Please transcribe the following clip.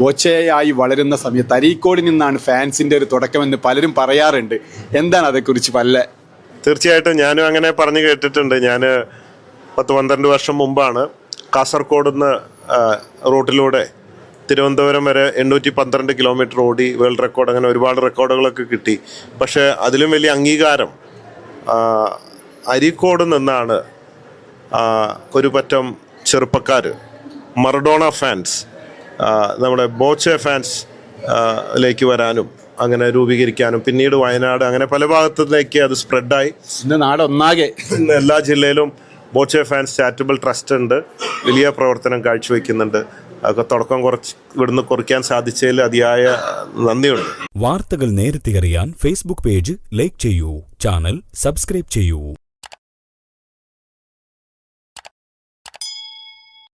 ബോച്ചയായി വളരുന്ന സമയത്ത് അരീക്കോടിൽ നിന്നാണ് ഫാൻസിൻ്റെ ഒരു തുടക്കമെന്ന് പലരും പറയാറുണ്ട്. എന്താണ് അതേക്കുറിച്ച് തീർച്ചയായിട്ടും ഞാനും അങ്ങനെ പറഞ്ഞു കേട്ടിട്ടുണ്ട്. ഞാൻ 10-12 വർഷം മുമ്പാണ് കാസർഗോഡ് നിന്ന് റൂട്ടിലൂടെ തിരുവനന്തപുരം വരെ 812 കിലോമീറ്റർ ഓടി വേൾഡ് റെക്കോർഡ്, അങ്ങനെ ഒരുപാട് റെക്കോർഡുകളൊക്കെ കിട്ടി. പക്ഷേ അതിലും വലിയ അംഗീകാരം അരീക്കോട് നിന്നാണ് ഒരു പറ്റം ചെറുപ്പക്കാർ, മറഡോണ ഫാൻസ്, നമ്മുടെ ബോച്ചെ ഫാൻസ് ലേക്ക് വരാനും അങ്ങനെ രൂപീകരിക്കാനും പിന്നീട് വയനാട് അങ്ങനെ പല ഭാഗത്തിലേക്ക് അത് സ്പ്രെഡായി. നാടൊന്നാകെ എല്ലാ ജില്ലയിലും ബോച്ചെ ഫാൻസ് ചാരിറ്റബിൾ ട്രസ്റ്റ് ഉണ്ട്, വലിയ പ്രവർത്തനം കാഴ്ചവെക്കുന്നുണ്ട്. അതൊക്കെ തുടക്കം ഇവിടുന്ന് കുറിക്കാൻ സാധിച്ചതിൽ അതിയായ നന്ദിയുണ്ട്. വാർത്തകൾ നേരത്തെ അറിയാൻ ഫേസ്ബുക്ക് പേജ് ലൈക്ക് ചെയ്യൂ, ചാനൽ സബ്സ്ക്രൈബ് ചെയ്യൂ.